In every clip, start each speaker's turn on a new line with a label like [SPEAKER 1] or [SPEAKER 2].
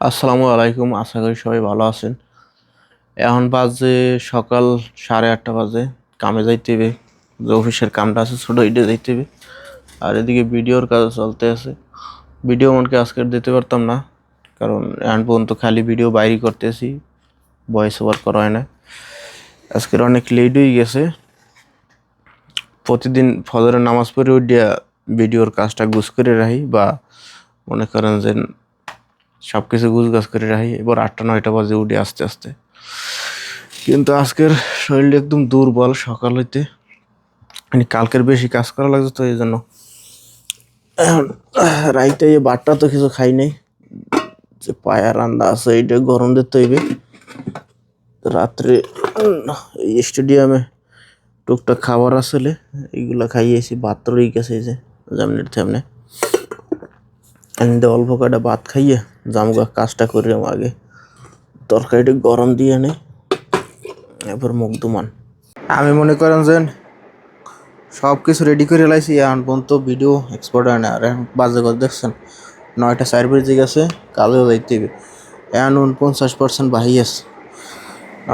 [SPEAKER 1] আসসালামু আলাইকুম, আশা করি সবাই ভালো আছেন। এখন বাজে সকাল 8:30 বাজে। কামে যাইতে হবে, যে অফিসের কামটা আছে ছোটো ওইটা যাইতে হবে। আর এদিকে ভিডিওর কাজ চলতে আছে। ভিডিও মনকে আজকে দিতে পারতাম না, কারণ এখন পর্যন্ত খালি ভিডিও বাইরে করতেছি, ভয়েস ওভার করা হয় না। আজকের অনেক লেট হয়ে গেছে। প্রতিদিন ফজরের নামাজ পড়ে উঠিয়া ভিডিওর কাজটা গুছ করে রাখি, বা মনে করেন যে সব কিছু গুছ গাছ করে রাখি। এবার 8টা 9টা বাজে উঠি আস্তে আস্তে। কিন্তু আজকের শরীরটা একদম দুর্বল সকাল হইতে, মানে কালকের বেশি কাজ করা লাগছে, তো এই জন্য এখন রাইতে এই বাটটা তো কিছু খাই নাই। যে পায়া রান্না আছে এইটা গরম দিতে হইবে। রাত্রে এই স্টেডিয়ামে টুকটাক খাবার আসলে এইগুলা খাইয়েছি। ভাত তো রয়ে গেছে, এই যে জামনের তেমনে অল্প কয়টা ভাত খাইয়ে জামগা কাজটা করিলাম আগে। তরকারিটা গরম দিয়ে নেই, এরপর মুখ দুমান। আমি মনে করেন যে সব কিছু রেডি করে লাইছি, এখন পর্যন্ত ভিডিও এক্সপোর্ট হয় না। আর এখন বাজে কথা দেখছেন 9টা 4 বেজে গেছে, কালেও যাইতে হবে। এখন 49% বাহি আছে।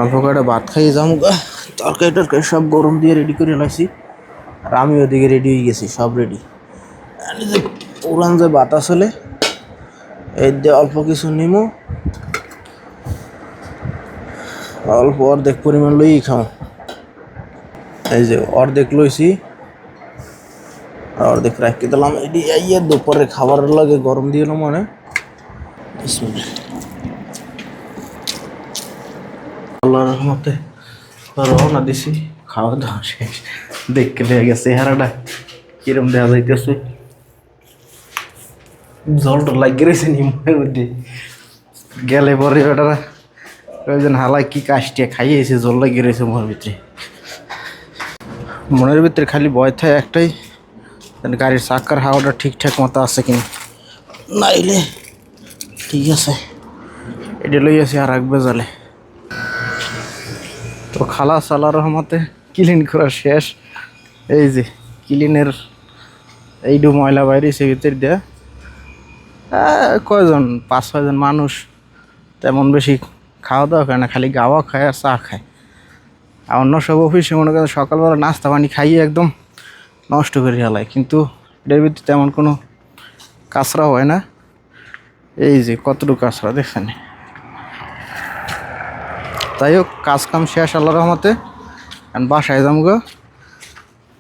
[SPEAKER 1] অল্প কয়টা ভাত খাইয়ে যাম, তরকারি টরকারি সব গরম দিয়ে রেডি করে লাইছি। আর আমি ওদিকে রেডি হয়ে গেছি, সব রেডি। যে পুরান যে ভাত আসলে এই দিয়ে অল্প কিছু নিমো, অল্প অর্ধেক পরিমাণ লইই খাও। এই যে অর্ধেক লইছি, আর অর্ধেক রাখি দিলাম। এটি আইয়ে দুপুরে খাবারের লাগে গরম দিয়ে এলাম। মানে আল্লাহর রহমতে রওনা দিছি, খাওয়া দাওয়া শেষ। দেখতে লেগে গেছে চেহারাটা কিরম দেখা যাইতেছে। জলটা লাগিয়ে রয়েছে নিমের মধ্যে, গেলে পরে ওটা ওইজন হালাই কি কাশটিয়া খাইয়েছে, জল লাগিয়ে রয়েছে মনের ভিতরে। মনের ভিতরে খালি ভয় থাকে একটাই, গাড়ির চাকার হাওয়াটা ঠিকঠাক মতো আছে কিনা। নাইলে ঠিক আছে, এটা লই আছে আর রাখবে জালে। তো খালাস আল্লাহর রহমতে ক্লিন করা শেষ। এই যে ক্লিনের এইটু ময়লা বাইরে সে ভিতর দেয়া কয়জন 5-6 জন মানুষ, তেমন বেশি খাওয়া দাওয়া খায় না, খালি গাওয়া খায় আর চা খায়। আর অন্য সব অফিসে মনে করেন সকালবেলা নাস্তা পানি খাইয়ে একদম নষ্ট করে ফেলায়, কিন্তু এটার ভিতরে তেমন কোনো কাঁচরা হয় না। এই যে কতটুকু কাঁচরা দেখছেন। তাই হোক, কাজ কাম শেষ আল্লাহর রহমতে, বাসায় যাম গো।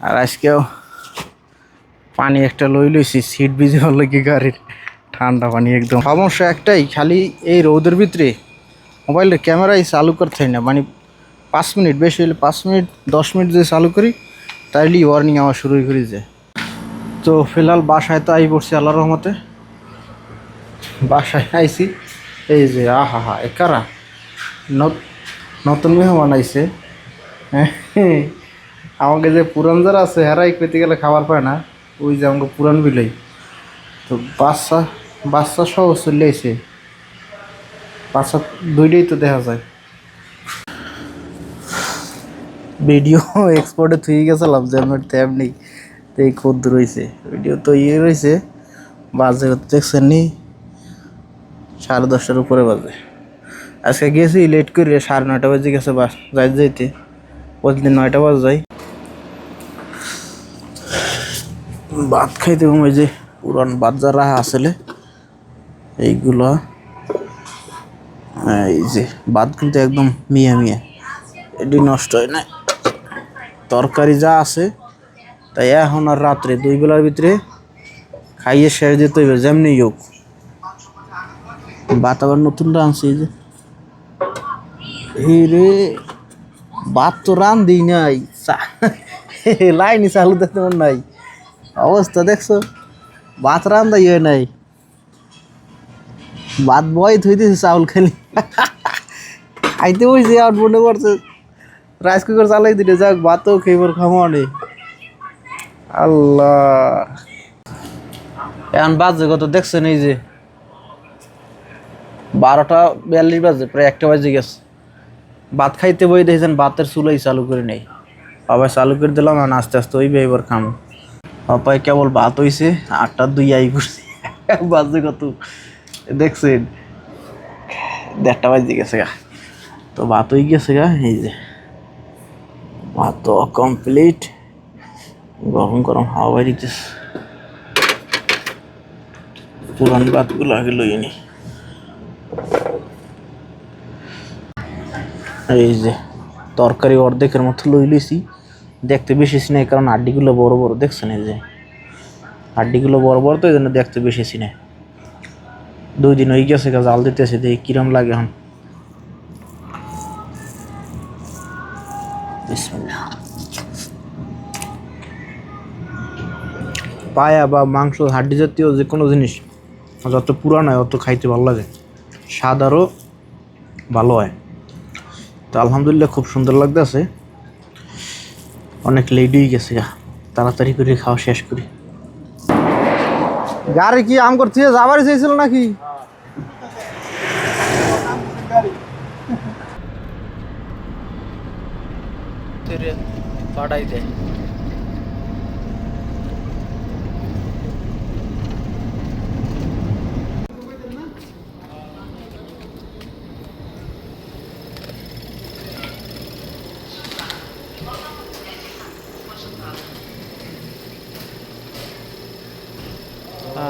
[SPEAKER 1] আর আজকেও পানি একটা লইছি সিট ভিজে হলো কি গাড়ির, ঠান্ডা পানি একদম। সমস্যা একটাই, খালি এই রোদের ভিতরে মোবাইলের ক্যামেরাই চালু করতে হয় না। মানে 5 মিনিট, বেশি হলে 5 মিনিট 10 মিনিট যদি চালু করি তাইলেই ওয়ার্নিং আমার শুরু করে যায়। তো ফিলহাল বাসায় তো আই পড়ছি আল্লাহর রহমতে। বাসায় আইছি, এই যে আহা হা একারা নতুন মেহমান আইছে। আমাকে যে পুরান যারা আছে হেরাই পেতে গেলে খাবার পায় না, ওই যে আমাকে পুরান বিলাই। তো বাচ্চা সহ চলে আইছে, বাচ্চা দুইটাই তো দেখা যায়। ভিডিও এক্সপোর্টে থুয়ে গেছিলাম যে আমার ট্যাব নেই, তো এই ক্ষুদ্র রয়েছে ভিডিও তো রয়েছে। বাজে দেখছেন নি 10:30টার উপরে বাজে। আজকে গেছি লেট করে, 9:30 বাজে গেছে বাস যাইতে। প্রতিদিন 9টা বাজে যাই। ভাত খাইতে, ওই যে পুরান ভাত যারা আসলে এইগুলা, এই যে ভাত কিন্তু একদম মিয়া মিয়া, এটি নষ্ট হয় না। তরকারি যা আছে তাই এখন আর রাত্রে 2 বেলার ভিতরে খাইয়ে শেষ দিতে হইবে যেমনি হোক। ভাত আবার নতুনটা আনছি, এই যে রে ভাত তো দিই নাই, লাইনি চালু দেখতে মন নাই। অবস্থা দেখছো, ভাত রান্দাই হয় নাই, ভাত বয় থুই দিয়েছে চাউল খালি খাইতে বসে। আর মনে করছে রাইস কুকার চালাই দিলে যাক, ভাতও খেয়ে খামো নেই। আল্লাহ, এখন বাজে কত দেখছেন, এই যে 12টা 42 বাজে, প্রায় 1টা বাজে গেছে। ভাত খাইতে বই দেখছেন ভাতের চুলাই চালু করে নেই, বাবা চালু করে দিলাম। আর আস্তে আস্তে ওই এবার খামো। পাপাই কেবল ভাত হইছে, 8টা 2 আই করছে। বাজে কত দেখছেন, 1:30 বাজে গেছে গা। তো ভাত হয়ে গেছে গা, এই যে ভাত তো কমপ্লিট। গরম গরম হাওয়া বাইরিতেছে। পুরান ভাতগুলো আগে লইয়ে নি। এই যে তরকারি অর্ধেকের মতো লই লইছি, দেখতে বেশি সিনাই কারণ হাড্ডিগুলো বড় বড়, দেখছেন? এই যে হাড্ডিগুলো বড় বড়, তো এই জন্য দেখতে বেশি সিনাই। 2 দিন হয়ে গেছে জাল দিতেছে, দেখি কিরম লাগে এখন। বিসমিল্লাহ। পায়া বা মাংস, হাড্ডি জাতীয় যে কোনো জিনিস যত পুরানো হয় অত খাইতে ভালো লাগে, স্বাদ আরও ভালো হয়। তো আলহামদুলিল্লাহ খুব সুন্দর লাগতেছে। অনেক লেট হয়ে গেছে, তাড়াতাড়ি করে খাওয়া শেষ করি। গাড়ি কি আম করতে যাবারই চাইছিল নাকি? পাঠাই দেয়।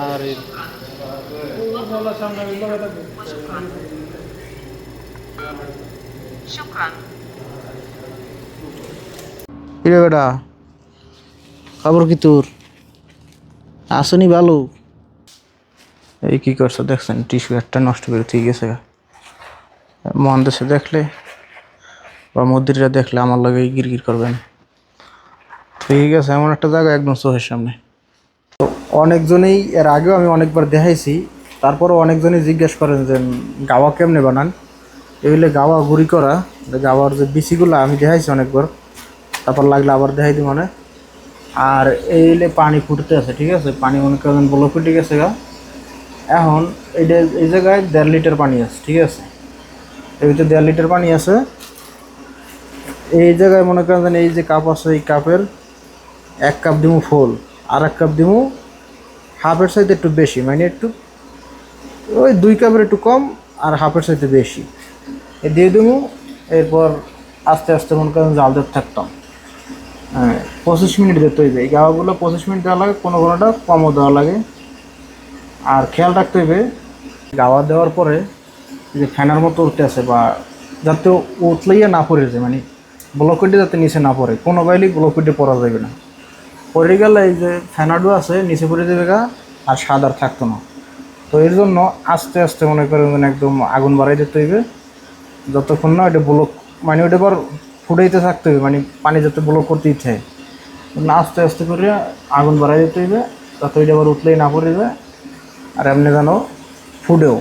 [SPEAKER 1] আর কিরে বেটা, খবর কি তোর? আসনি ভালো? এই কি করছো দেখছেন? টিস্যু একটা নষ্ট করে ঠিক গেছে। মহানদেশে দেখলে বা মন্দিরটা দেখলে আমার লাগে গিরগির করবেন। ঠিক আছে, এমন একটা জায়গা একদম চোখের সামনে। তো অনেকজনেই এর আগেও আমি অনেকবার দেখাইছি, তারপরও অনেকজনই জিজ্ঞেস করেন যে গাওয়া কেমনে বানান। এগুলো গাওয়া গুঁড়ি করা, গাওয়ার যে বিচিগুলো আমি দেখাইছি অনেকবার, তারপর লাগলে আবার দেখাই দিই মনে। আর এইলে পানি ফুটতে আছে, ঠিক আছে? পানি মনে করেন বলো ফুটে গেছে গা। এখন এইটা এই জায়গায় 1.5 লিটার পানি আছে, ঠিক আছে? এর ভিতরে 1.5 লিটার পানি আছে। এই জায়গায় মনে করেন এই যে কাপ আছে, এই কাপের 1 কাপ দিমু ফুল, আর 1 কাপ দিমু হাফের চাইতে একটু বেশি, মানে একটু ওই 2 কাপের একটু কম আর হাফের চাইতে বেশি এ দিয়ে দেবো। এরপর আস্তে আস্তে মনে করেন জাল দিতে থাকতাম। 25 মিনিট দিতে হইবে। এই গাওয়াগুলো 25 মিনিট দেওয়া লাগে, কোনো কোনোটা কমও দেওয়া লাগে। আর খেয়াল রাখতে হইবে গাওয়া দেওয়ার পরে যে ফ্যানের মতো উঠতে আছে, বা যাতে উঠলেই না পড়ে যায়, মানে ব্লকেটে যাতে নিচে না পড়ে, কোনো বাইলেই ব্লকেটে পড়া যাবে না। পড়ে গেলে এই যে ফ্যানাডু আছে নিচে পড়ে যাবে গা, আর স্বাদ আর থাকতো না। তো এর জন্য আস্তে আস্তে মনে করেন একদম আগুন বাড়াই দিতে হইবে, যতক্ষণ না ওইটা ব্লক, মানে ওইটা আবার ফুটাইতে থাকতে হবে, মানে পানি যাতে ব্লক করতেই থাকে। আস্তে আস্তে করে আগুন বাড়াই দিতে হইবে, যাতে ওইটা আবার উঠলেই না পড়ে যায়, আর এমনি যেন ফুটেও।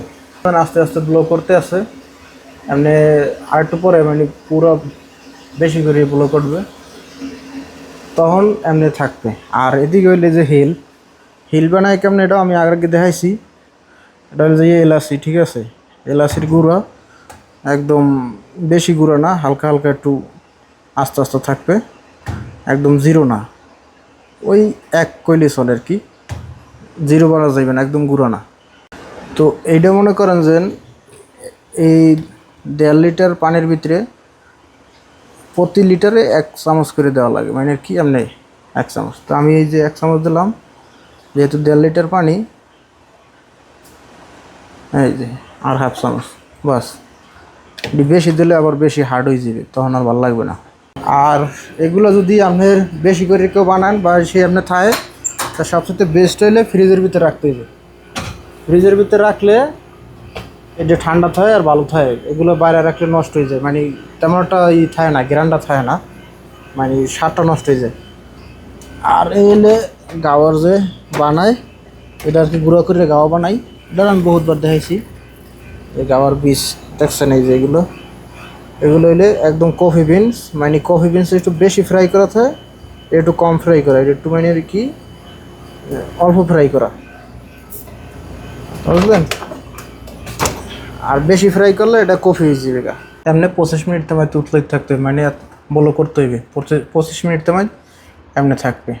[SPEAKER 1] আস্তে আস্তে ব্লো করতে আছে, এমনি আরেকটু পরে মানে পুরো বেশি করে ব্লো করবে, তখন এমনি থাকবে। আর এদিকে হইলে যে হিল বানায় কেমন, এটাও আমি আগে দেখাইছি। এটা হলো যে এলাচি, ঠিক আছে? এলাচির গুঁড়া, একদম বেশি গুঁড়া না, হালকা হালকা একটু আস্তে আস্তে থাকবে, একদম জিরো না, ওই 1 কইলে চলে আর কি। জিরো বানা যাইবে না, একদম গুঁড়া না। তো এইটা মনে করেন যে এই 1.5 লিটার পানির ভিতরে প্রতি লিটারে 1 চামচ করে দেওয়া লাগে, মানে কি এমনি 1 চামচ। তো আমি এই যে 1 চামচ দিলাম, যেহেতু 1.5 লিটার পানি, এই যে আর হাফ চামচ, বাস। বেশি দিলে আবার বেশি হার্ড হয়ে যাবে, তখন আর ভালো লাগবে না। আর এগুলো যদি আপনার বেশি করে কেউ বানান বা সে আপনার থাকে, তা সবচেয়ে বেস্ট হইলে ফ্রিজের ভিতরে রাখতে হবে। ফ্রিজের ভিতরে রাখলে এটা ঠান্ডা থাকে আর ভালো থাকে। এগুলো বাইরে রাখলে নষ্ট হয়ে যায়, মানে তেমন একটা থাকে না, গ্রান্ডা থাকে না, মানে স্বাদটা নষ্ট হয়ে যায়। আর এই হলে গাওয়ার যে বানায়, এটা আর কি গুঁড়ো করে গাওয়া বানাই, এটা আমি বহুতবার দেখাইছি। এই গাওয়ার বীজ দেখছেন, এই যে এগুলো হইলে একদম কফি বিনস, মানে কফি বিনস একটু বেশি ফ্রাই করা থাকে, একটু কম ফ্রাই করা, এটা একটু মানে কি অল্প ফ্রাই করা, বুঝলেন? আর বেশি ফ্রাই করলে এটা কফি হয়ে যাবে গা। এমনি 25 মিনিট তোমায় তুতলেই থাকতে হবে, মানে বলো করতে হইবে 25 মিনিট তোমায় এমনি থাকবে।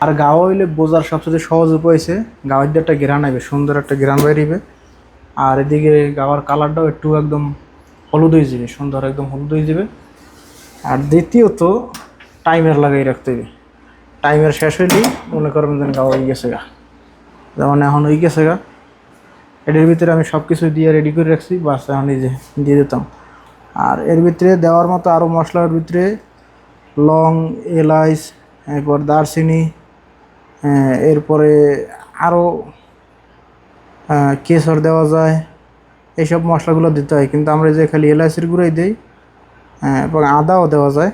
[SPEAKER 1] আর গাওয়া হইলে বোঝার সবচেয়ে সহজ উপায় হচ্ছে, গাওয়ার দিয়ে একটা ঘ্রাণ আইবে, সুন্দর একটা ঘ্রাণ বেরিবে,
[SPEAKER 2] আর এদিকে গাওয়ার কালারটাও একটু একদম হলুদ হয়ে যাবে, সুন্দর একদম হলুদ হয়ে যাবে। আর দ্বিতীয়ত টাইমার লাগাই রাখতে হবে, টাইমার শেষ হইলেই মনে করবেন যেন গাওয়া হয়ে গেছে গা, যেমন এখন হয়ে গেছে গা। এটার ভিতরে আমি সব কিছু দিয়ে রেডি করে রাখছি, বাস এখন এই যে দিয়ে দিতাম। আর এর ভিতরে দেওয়ার মতো আরও মশলার ভিতরে লং, এলাচ, এরপর দারচিনি, এরপরে আরও কেশর দেওয়া যায়, এইসব মশলাগুলো দিতে হয়। কিন্তু আমরা যে খালি এলাচির গুঁড়োই দিই, এবং আদাও দেওয়া যায়।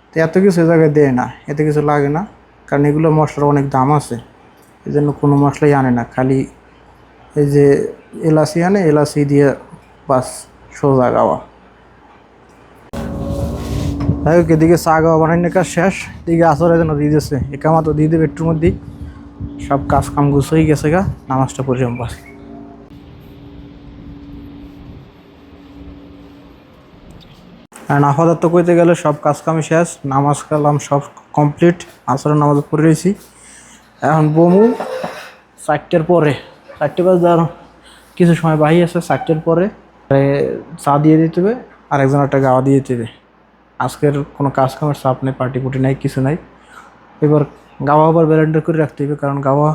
[SPEAKER 2] তো এত কিছু এই জায়গায় দেয় না, এত কিছু লাগে না, কারণ এগুলো মশলার অনেক দাম আছে, এই জন্য কোনো মশলাই আনে না। খালি এই যে এলাচি আনে, এলাচি দিয়ে বাস সোজা গাওয়া। যাই হোক, এদিকে চা গাওয়া বানানোর কাজ শেষ, এদিকে আসরে যেন দিয়ে দিচ্ছে, একামা তো দিয়ে দেবে একটুর মধ্যেই। সব কাজ কাম গুছোই গেছে গা, নামাজটা পড়লাম বাস। আর আপাতত কইতে গেলে সব কাজ কামই শেষ, নামাজ কালাম সব কমপ্লিট, আসরের নামাজ পড়ে রয়েছি। এখন বমু 4টের পরে, 4টে বাজে আর কিছু সময় বাহি আছে, 4টের পরে চা দিয়ে দিতে হবে, আর একজন একটা গাওয়া দিয়ে দিতে হবে। আজকের কোনো কাজ কামের চাপ নেই, পার্টি পুটি নাই, কিছু নাই। এবার গাওয়া আবার ব্যালেন্ডার করে রাখতে হবে, কারণ গাওয়া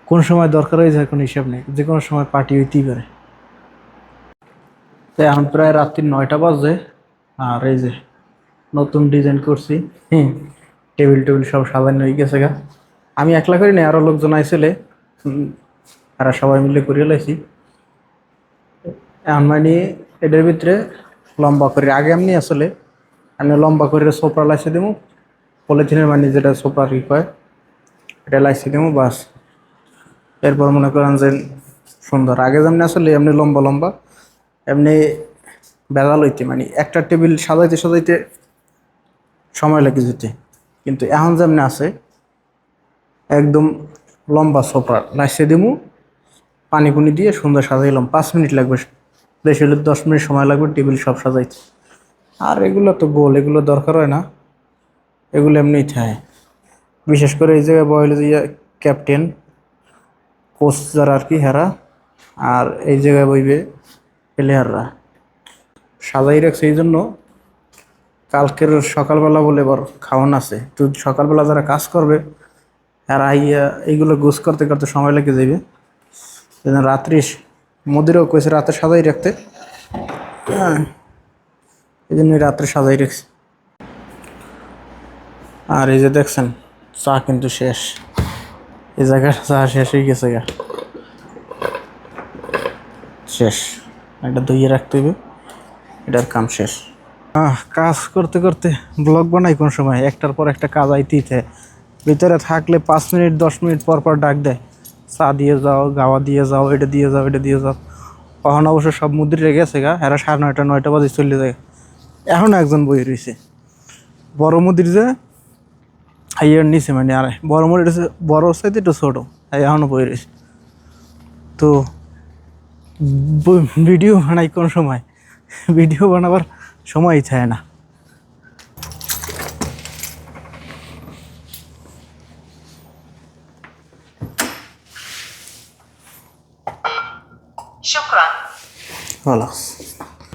[SPEAKER 2] কোন সময় দরকার হয়ে যায় কোনো হিসাব নেই, যে কোনো সময় পার্টি হইতেই পারে। তো এখন প্রায় রাত্রি 9টা বাজে, আর এই যে নতুন ডিজাইন করছি, টেবিল টেবিল সব সাজানো হয়ে গেছে গা। আমি একলা করি না, আরও লোকজন আইছিলে, তারা সবাই মিলে করিয়ে লাইছি। এখন মানে এটার ভিতরে লম্বা করে আগে এমনি আসলে আমি লম্বা করে সোপড়া লাইসে দেবো, পলিথিনের মানে যেটা সোপড়া কি কয় এটা লাইসে দেবো বাস। এরপর মনে করেন যে সুন্দর আগে যেমনি আসলে এমনি লম্বা লম্বা এমনি বেড়া লইতে, মানে একটা টেবিল সাজাইতে সাজাইতে সময় লাগে যেতে। কিন্তু এখন যেমনি আছে একদম লম্বা সোফা লাইসে দিমু, পানি পুনি দিয়ে সুন্দর সাজাইলাম, 5 মিনিট লাগবে, বেশি হলে 10 মিনিট সময় লাগবে টেবিল সব সাজাইতে। আর এগুলো তো গোল, এগুলো দরকার হয় না, এগুলো এমনিই থাকে। বিশেষ করে এই জায়গায় বয়লে যে ক্যাপ্টেন কোচ যারা আর কি হেরা, আর এই জায়গায় বইবে প্লেয়াররা। সাজাই রাখছে এই জন্য কালকের সকালবেলা বলে এবার খাওয়ান আছে, তো সকালবেলা যারা কাজ করবে আর আইয়া এইগুলো গোছ করতে করতে সময় লেগে যাবে। রাত্রি মোদিরও কইছে রাতে সাজাই রাখতে, এই জন্য রাত্রে সাজাই রাখছি। আর এই যে দেখছেন চা কিন্তু শেষ, এই জায়গার চা শেষ হয়ে গেছে গা, শেষ। এটা ধুইয়ে রাখতে হবে, এটার কাম শেষ। কাজ করতে করতে ব্লগ বানাই কোন সময়, একটার পর একটা কাজ আইতেই থাকে। ভিতরে থাকলে 5 মিনিট 10 মিনিট পর পর ডাক দেয়, চা দিয়ে যাও, গাওয়া দিয়ে যাও, এটা দিয়ে যাও, এটা দিয়ে যাও। কখন অবশ্য সব মুদ্রে গেছে গা, এরা 9:30 9টা বাজে চলে যায়। এখন একজন বই রয়েছে বড় মুদির, যে হাইয়ার নিচে, মানে আর বড় মুদির বড় সাইতে একটু ছোটো, এখনও বই রয়েছে। তো ভিডিও বানাই কোন সময়, ভিডিও বানাবার সময়ই থাকে না।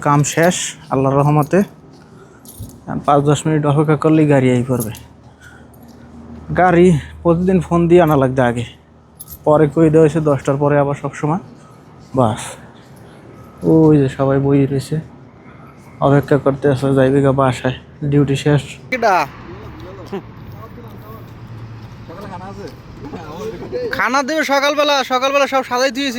[SPEAKER 2] কাম শেষ আল্লাহর রহমতে, 5-10 মিনিট অপেক্ষা করলেই গাড়ি আই পড়বে। গাড়ি প্রতিদিন ফোন দিয়ে আনা লাগবে আগে, পরে কই দেওয়া হয়েছে 10টার পরে আবার সব সময় বাস। ওই যে সবাই বই রয়েছে, অপেক্ষা করতে আসে, যাইবে গা বাসায়, ডিউটি শেষ। খানা দেবে সকালবেলা, সকালবেলা সব সাজাই দিয়েছি।